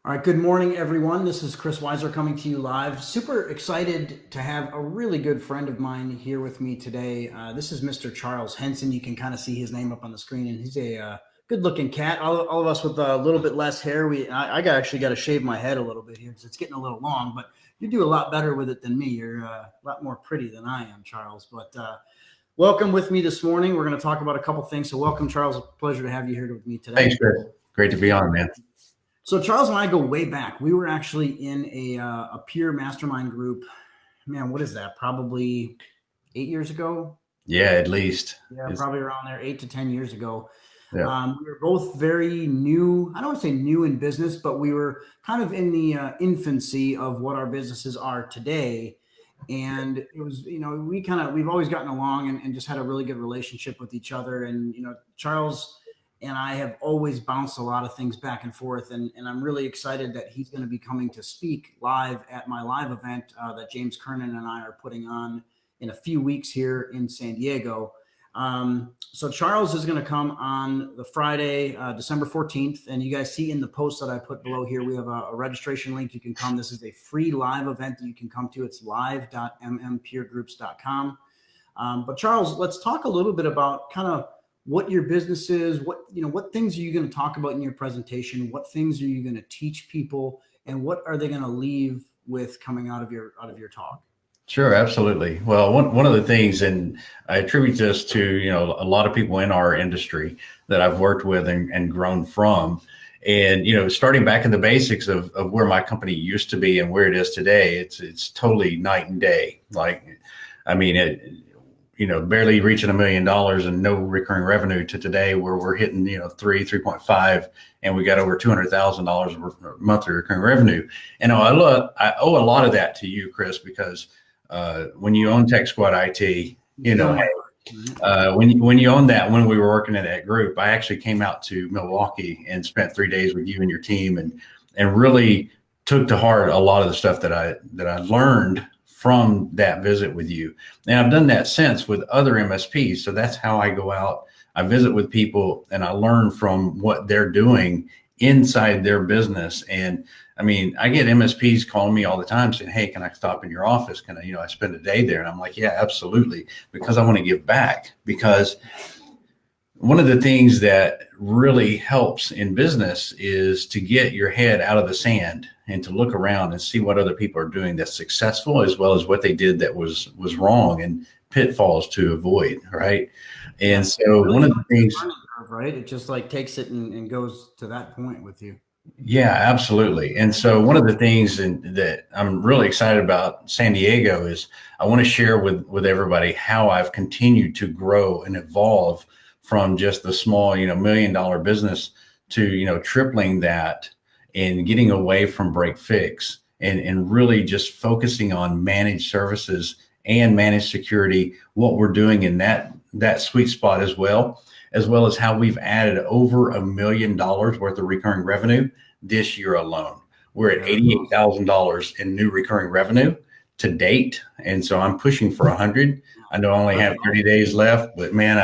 All right, good morning, everyone. This is Chris Weiser coming to you live. Super excited to have a really good friend of mine here with me today. This is Mr. Charles Henson. You can kind of see his name up on the screen, and he's a good-looking cat. All of us with a little bit less hair. Actually got to shave my head a little bit here because it's getting a little long. But you do a lot better with it than me. You're a lot more pretty than I am, Charles. But welcome with me this morning. We're going to talk about a couple things. So welcome, Charles. A pleasure to have you here with me today. Thanks, Chris. Great to be on, man. So Charles and I go way back. We were actually in a peer mastermind group. Man, what is that? Probably 8 years ago. Yeah, at least. Yeah, probably around there, 8 to 10 years ago. Yeah. We were both very new. I don't want to say new in business, but we were kind of in the infancy of what our businesses are today. And it was, we've always gotten along and just had a really good relationship with each other. And, Charles and I have always bounced a lot of things back and forth. And I'm really excited that he's going to be coming to speak live at my live event that James Kernan and I are putting on in a few weeks here in San Diego. So Charles is going to come on the Friday, December 14th. And you guys see in the post that I put below here, we have a registration link. You can come. This is a free live event that you can come to. It's live.mmpeergroups.com. But Charles, let's talk a little bit about kind of what your business is, what things are you going to talk about in your presentation? What things are you going to teach people, and what are they going to leave with coming out of your talk? Sure, absolutely. Well, one of the things, and I attribute this to, a lot of people in our industry that I've worked with and grown from. And, starting back in the basics of where my company used to be and where it is today, it's totally night and day. Barely reaching $1 million and no recurring revenue to today where we're hitting, 3.5, and we got over $200,000 monthly recurring revenue. And I owe a lot of that to you, Chris, because when you own Tech Squad IT, when you own that, when we were working in that group, I actually came out to Milwaukee and spent 3 days with you and your team and really took to heart a lot of the stuff that I learned from that visit with you. And I've done that since with other MSPs. So that's how I go out. I visit with people and I learn from what they're doing inside their business. And I get MSPs calling me all the time saying, "Hey, can I stop in your office? Can I, I spend a day there?" And I'm like, "Yeah, absolutely." Because I want to give back. Because one of the things that really helps in business is to get your head out of the sand and to look around and see what other people are doing that's successful, as well as what they did that was wrong and pitfalls to avoid, right? And so really one of the things, right? It just like takes it and goes to that point with you. Yeah, absolutely. And so one of the things that I'm really excited about San Diego is I want to share with everybody how I've continued to grow and evolve from just the small, $1 million business to, tripling that and getting away from break fix and really just focusing on managed services and managed security, what we're doing in that sweet spot as well as how we've added over $1 million worth of recurring revenue this year alone. We're at $88,000 in new recurring revenue to date. And so I'm pushing for 100. I know I only have 30 days left, but man,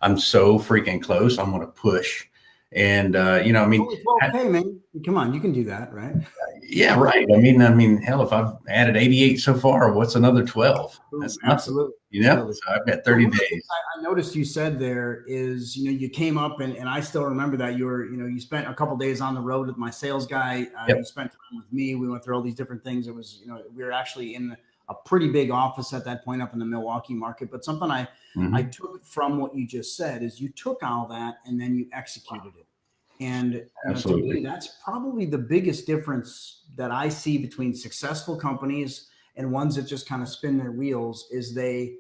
I'm so freaking close. I'm going to push. And, hey, man, come on, you can do that, right? Yeah, right. Hell, if I've added 88 so far, what's another 12? That's absolutely. So I've got 30 days. I noticed you said there is, you came up and I still remember that you spent a couple of days on the road with my sales guy. Yep. You spent time with me. We went through all these different things. It was, we were actually in a pretty big office at that point up in the Milwaukee market. But something I took from what you just said is you took all that and then you executed it. And to me, that's probably the biggest difference that I see between successful companies and ones that just kind of spin their wheels is they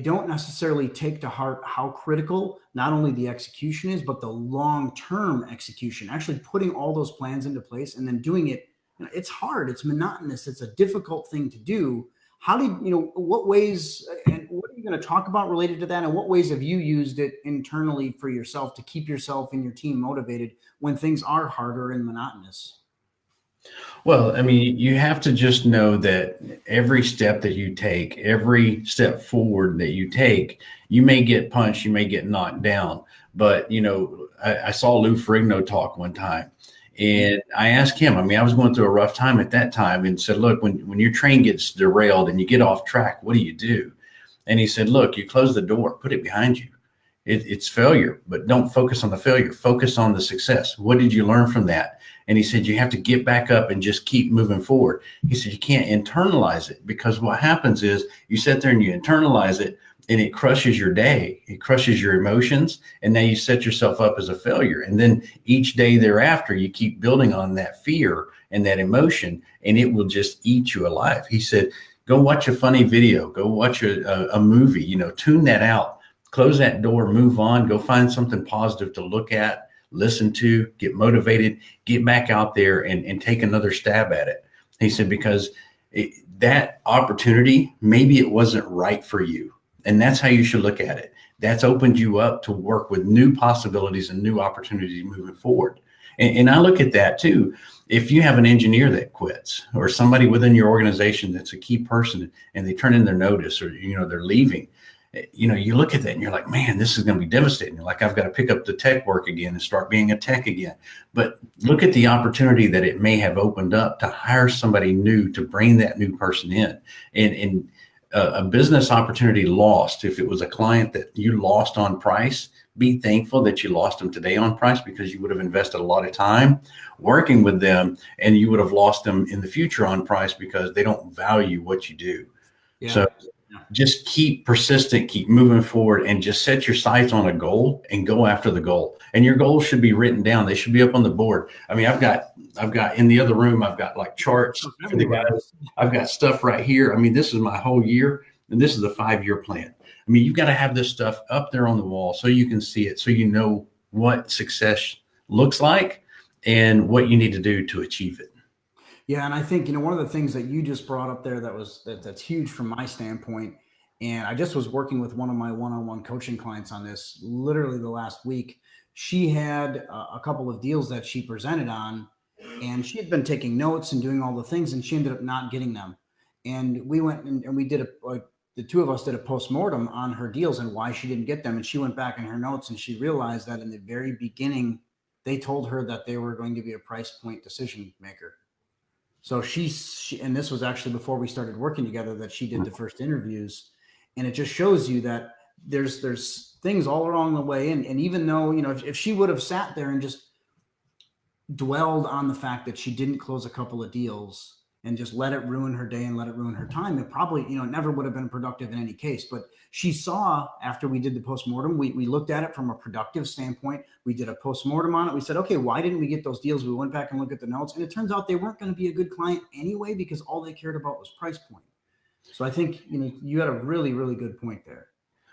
don't necessarily take to heart how critical not only the execution is, but the long-term execution, actually putting all those plans into place and then doing it. It's hard. It's monotonous. It's a difficult thing to do. How do what ways and what are you going to talk about related to that? And what ways have you used it internally for yourself to keep yourself and your team motivated when things are harder and monotonous? Well, you have to just know that every step that you take, every step forward that you take, you may get punched, you may get knocked down. But, I saw Lou Ferrigno talk one time, And I asked him, I mean, I was going through a rough time at that time, and said, look, when your train gets derailed and you get off track, what do you do? And he said, look, you close the door, put it behind you. It's failure, but don't focus on the failure. Focus on the success. What did you learn from that? And he said, you have to get back up and just keep moving forward. He said, you can't internalize it, because what happens is you sit there and you internalize it, and it crushes your day. It crushes your emotions. And now you set yourself up as a failure. And then each day thereafter, you keep building on that fear and that emotion, and it will just eat you alive. He said, go watch a funny video, go watch a movie, tune that out. Close that door, move on, go find something positive to look at, listen to, get motivated, get back out there and take another stab at it. He said, because that opportunity, maybe it wasn't right for you. And that's how you should look at it. That's opened you up to work with new possibilities and new opportunities moving forward. And I look at that too. If you have an engineer that quits, or somebody within your organization that's a key person, and they turn in their notice, or, they're leaving, you look at that and you're like, man, this is going to be devastating. You're like, I've got to pick up the tech work again and start being a tech again. But look at the opportunity that it may have opened up to hire somebody new, to bring that new person in. And a business opportunity lost, if it was a client that you lost on price, be thankful that you lost them today on price, because you would have invested a lot of time working with them, and you would have lost them in the future on price because they don't value what you do. Yeah. So just keep persistent, keep moving forward, and just set your sights on a goal and go after the goal. And your goals should be written down. They should be up on the board. I mean, I've got in the other room, I've got like charts for the guys. I've got stuff right here. I mean, this is my whole year, and this is the 5-year plan. I mean, you've got to have this stuff up there on the wall so you can see it, so you know what success looks like and what you need to do to achieve it. Yeah, and I think, one of the things that you just brought up there that's huge from my standpoint, and I just was working with one of my one-on-one coaching clients on this literally the last week. She had a couple of deals that she presented on, and she had been taking notes and doing all the things, and she ended up not getting them. And we went and we did the two of us did a postmortem on her deals and why she didn't get them. And she went back in her notes and she realized that in the very beginning, they told her that they were going to be a price point decision maker. So she and this was actually before we started working together, that she did the first interviews. And it just shows you that there's things all along the way. And even though, if she would have sat there and just dwelled on the fact that she didn't close a couple of deals and just let it ruin her day and let it ruin her time, it probably, it never would have been productive in any case. But she saw, after we did the postmortem, we looked at it from a productive standpoint. We did a postmortem on it. We said, okay, why didn't we get those deals? We went back and looked at the notes, and it turns out they weren't going to be a good client anyway, because all they cared about was price point. So I think, you had a really, really good point there.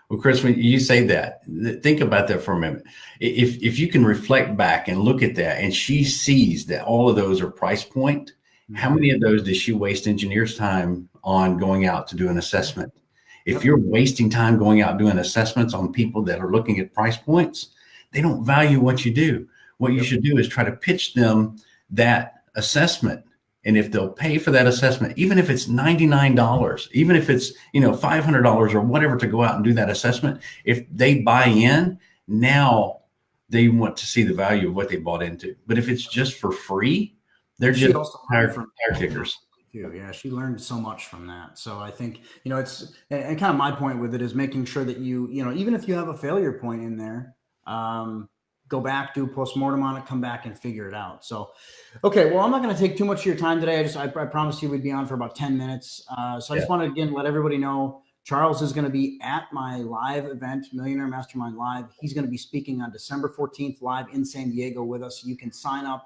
Well, Chris, when you say that, think about that for a minute. If you can reflect back and look at that, and she sees that all of those are price point, how many of those does she waste engineers' time on going out to do an assessment? If you're wasting time going out doing assessments on people that are looking at price points, they don't value what you do. What you should do is try to pitch them that assessment. And if they'll pay for that assessment, even if it's $99, even if it's, $500 or whatever to go out and do that assessment, if they buy in, now they want to see the value of what they bought into. But if it's just for free, they're just tire kickers. Yeah, she learned so much from that. So I think, it's, and kind of my point with it is making sure that even if you have a failure point in there, go back, do a postmortem on it, come back and figure it out. So, okay, well, I'm not going to take too much of your time today. I promised you we'd be on for about 10 minutes. So I just want to, again, let everybody know Charles is going to be at my live event, Millionaire Mastermind Live. He's going to be speaking on December 14th live in San Diego with us. You can sign up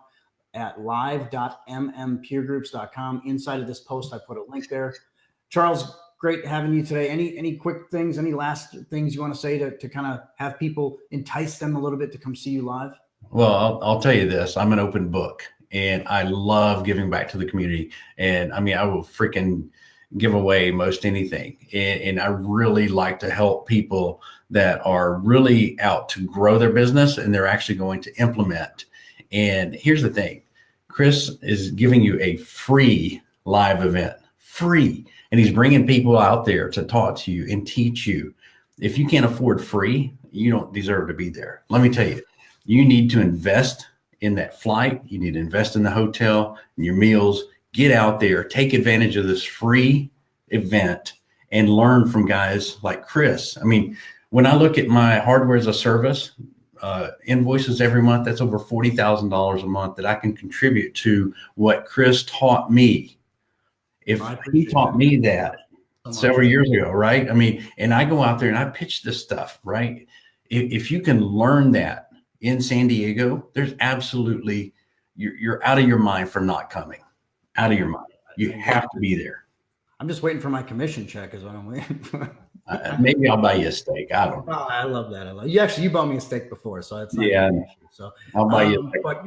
at live.mmpeergroups.com. Inside of this post, I put a link there. Charles, great having you today. Any quick things, any last things you want to say to kind of have people, entice them a little bit to come see you live? Well, I'll tell you this. I'm an open book, and I love giving back to the community. And I mean, I will freaking give away most anything. And I really like to help people that are really out to grow their business, and they're actually going to implement. And here's the thing. Chris is giving you a free live event, free. And he's bringing people out there to talk to you and teach you. If you can't afford free, you don't deserve to be there. Let me tell you, you need to invest in that flight. You need to invest in the hotel and your meals. Get out there, take advantage of this free event and learn from guys like Chris. I mean, when I look at my hardware as a service invoices every month, that's over $40,000 a month that I can contribute to what Chris taught me. If he taught me that several years ago, right? I mean, and I go out there and I pitch this stuff, right? If you can learn that in San Diego, there's absolutely, you're out of your mind for not coming. Out of your mind. You have to be there. I'm just waiting for my commission check is what I'm waiting for. Maybe I'll buy you a steak. I don't know. Oh, I love that. You bought me a steak before, so it's not yeah. So I'll buy you a steak. But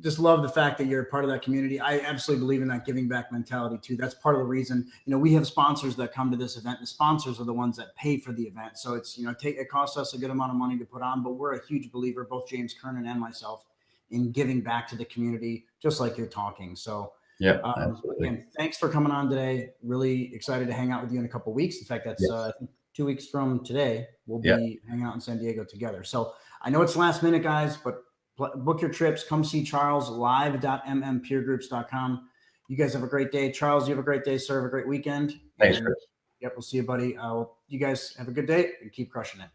just love the fact that you're a part of that community. I absolutely believe in that giving back mentality too. That's part of the reason, we have sponsors that come to this event. The sponsors are the ones that pay for the event. So it's, it costs us a good amount of money to put on, but we're a huge believer, both James Kernan and myself, in giving back to the community, just like you're talking. So yeah, again, thanks for coming on today. Really excited to hang out with you in a couple of weeks. In fact, that's I think 2 weeks from today, we'll be hanging out in San Diego together. So I know it's last minute, guys, but book your trips. Come see Charles, live.mmpeergroups.com. You guys have a great day. Charles, you have a great day, sir. Have a great weekend. Thanks, Chris. Yep, we'll see you, buddy. You guys have a good day and keep crushing it.